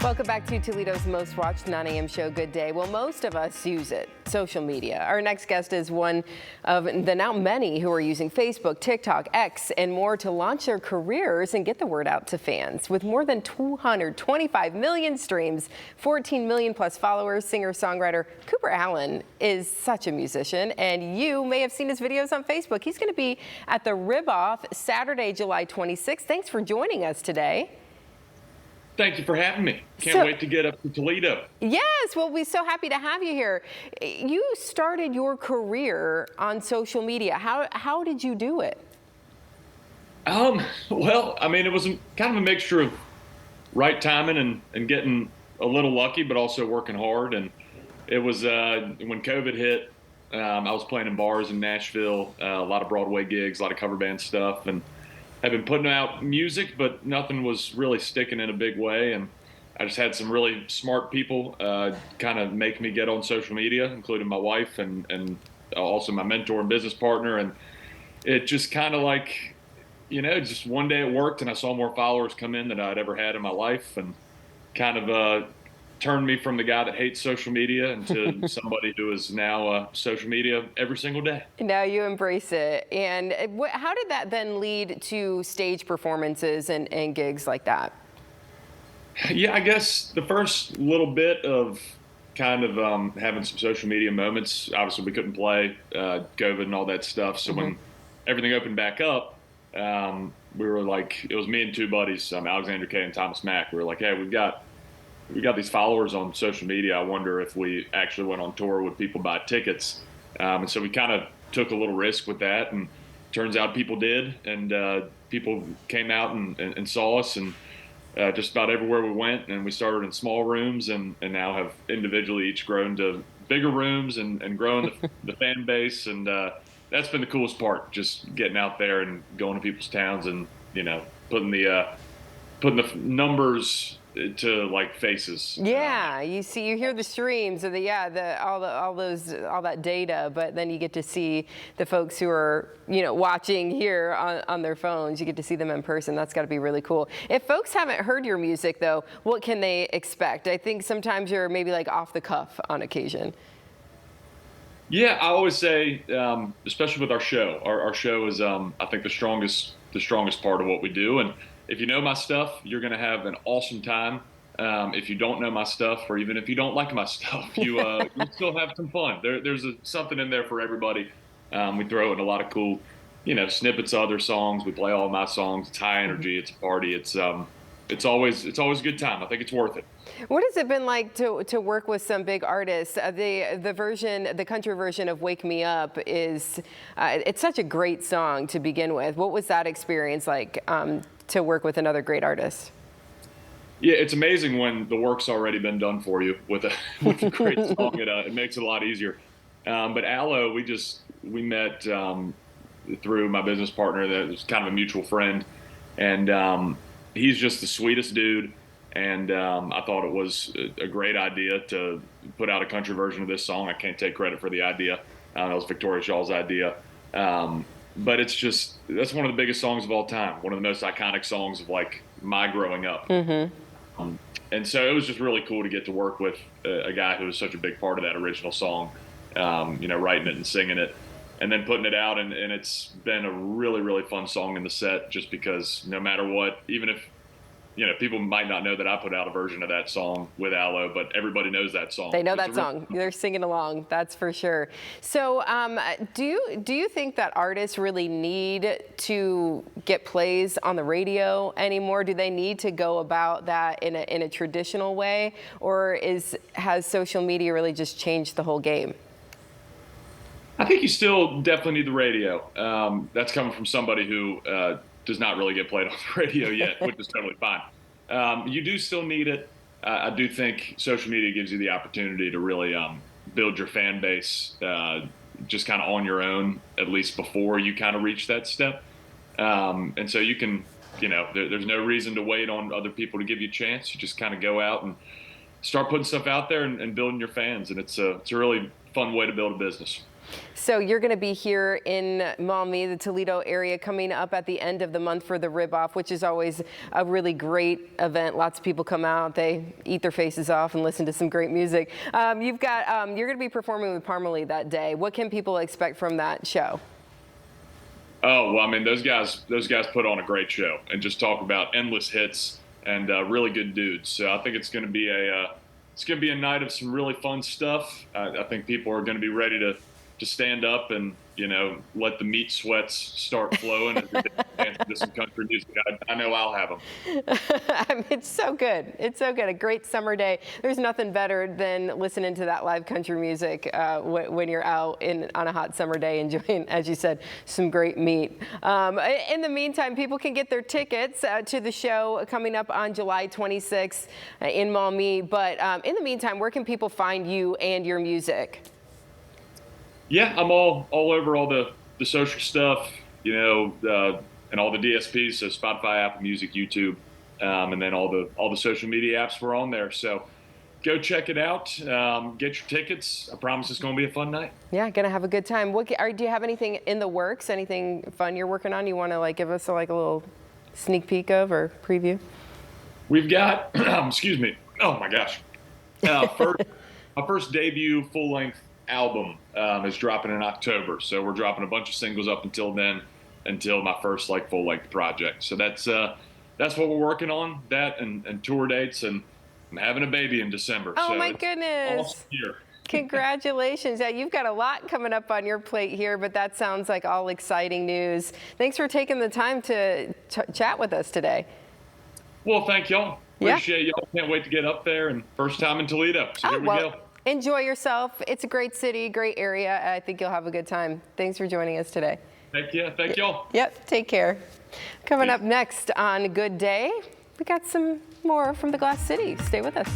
Welcome back to Toledo's most watched 9 a.m. show, Good Day. Well, most of us use it, social media. Our next guest is one of the now many who are using Facebook, TikTok, X, and more to launch their careers and get the word out to fans. With more than 225 million streams, 14 million plus followers, singer-songwriter Cooper Allen is such a musician, and you may have seen his videos on Facebook. He's going to be at the Rib Off Saturday, July 26th. Thanks for joining us today. Thank you for having me. Can't wait to get up to Toledo. Yes, well, we're so happy to have you here. You started your career on social media. How did you do it? Well, I mean, it was kind of a mixture of right timing and getting a little lucky, but also working hard. And it was when COVID hit, I was playing in bars in Nashville, a lot of Broadway gigs, a lot of cover band stuff, and I've been putting out music, but nothing was really sticking in a big way. And I just had some really smart people kind of make me get on social media, including my wife and also my mentor and business partner. And it just kind of like, just one day it worked and I saw more followers come in than I'd ever had in my life, and kind of turned me from the guy that hates social media into somebody who is now social media every single day. Now you embrace it. And how did that then lead to stage performances and gigs like that? Yeah, I guess the first little bit of kind of having some social media moments, obviously we couldn't play, COVID and all that stuff. So when everything opened back up, we were like, it was me and two buddies, Alexander K and Thomas Mack. We were like, hey, we got these followers on social media. I wonder if we actually went on tour, would people buy tickets? And so we kind of took a little risk with that, and turns out people did, and people came out and saw us, and just about everywhere we went. And we started in small rooms and now have individually each grown to bigger rooms and growing the fan base. And that's been the coolest part, just getting out there and going to people's towns and, putting the numbers to like faces. Yeah, you hear the streams of all that data, but then you get to see the folks who are watching here on their phones. You get to see them in person. That's got to be really cool. If folks haven't heard your music though, what can they expect? I think sometimes you're maybe like off the cuff on occasion. Yeah, I always say, especially with our show, our show is I think the strongest part of what we do. And if you know my stuff, you're going to have an awesome time. If you don't know my stuff, or even if you don't like my stuff, you'll still have some fun. There's something in there for everybody. We throw in a lot of cool, snippets of other songs. We play all my songs. It's high energy. It's a party. It's always a good time. I think it's worth it. What has it been like to work with some big artists? The country version of "Wake Me Up" is it's such a great song to begin with. What was that experience like to work with another great artist? Yeah, it's amazing when the work's already been done for you with a great song. It makes it a lot easier. But Aloe, we met through my business partner that was kind of a mutual friend, and he's just the sweetest dude. And I thought it was a great idea to put out a country version of this song. I can't take credit for the idea. That was Victoria Shaw's idea. But that's one of the biggest songs of all time. One of the most iconic songs of like my growing up. And so it was just really cool to get to work with a guy who was such a big part of that original song, writing it and singing it and then putting it out. And it's been a really, really fun song in the set, just because no matter what, even if, people might not know that I put out a version of that song with Aloe, but everybody knows that song. They know that song. They're singing along. That's for sure. So do you think that artists really need to get plays on the radio anymore? Do they need to go about that in a traditional way? Or has social media really just changed the whole game? I think you still definitely need the radio. That's coming from somebody who does not really get played on the radio yet, which is totally fine. You do still need it. I do think social media gives you the opportunity to really build your fan base just kind of on your own, at least before you kind of reach that step. And so you can, there's no reason to wait on other people to give you a chance. You just kind of go out and start putting stuff out there and building your fans. And it's a really fun way to build a business. So you're going to be here in Maumee, the Toledo area, coming up at the end of the month for the Rib Off, which is always a really great event. Lots of people come out, they eat their faces off and listen to some great music. You're going to be performing with Parmalee that day. What can people expect from that show? Oh, well, I mean, those guys put on a great show and just talk about endless hits and really good dudes. So I think it's going to be a night of some really fun stuff. I think people are going to be ready to stand up and, you know, let the meat sweats start flowing and dance to some country music. I know I'll have them. I mean, it's so good. It's so good. A great summer day. There's nothing better than listening to that live country music when you're out on a hot summer day enjoying, as you said, some great meat. In the meantime, people can get their tickets to the show coming up on July 26th in Maumee. But in the meantime, where can people find you and your music? Yeah, I'm all over all the social stuff, you know, and all the DSPs, so Spotify, Apple Music, YouTube, and then all the social media apps we're on there. So go check it out. Get your tickets. I promise it's going to be a fun night. Yeah, gonna have a good time. Do you have anything in the works? Anything fun you're working on? You want to give us a little sneak peek of or preview? We've got, excuse me. Oh my gosh. My first debut full-length album is dropping in October, so we're dropping a bunch of singles up until then, until my first full-length project. So that's what we're working on, that and tour dates, and I'm having a baby in December. Oh, so my goodness! Congratulations! Yeah, you've got a lot coming up on your plate here, but that sounds like all exciting news. Thanks for taking the time to chat with us today. Well, thank y'all. Appreciate y'all. Can't wait to get up there, and first time in Toledo. So here we go. Enjoy yourself. It's a great city, great area. I think you'll have a good time. Thanks for joining us today. Thank you. Thank y'all. Yep, take care. Coming up next on Good Day, we got some more from the Glass City. Stay with us.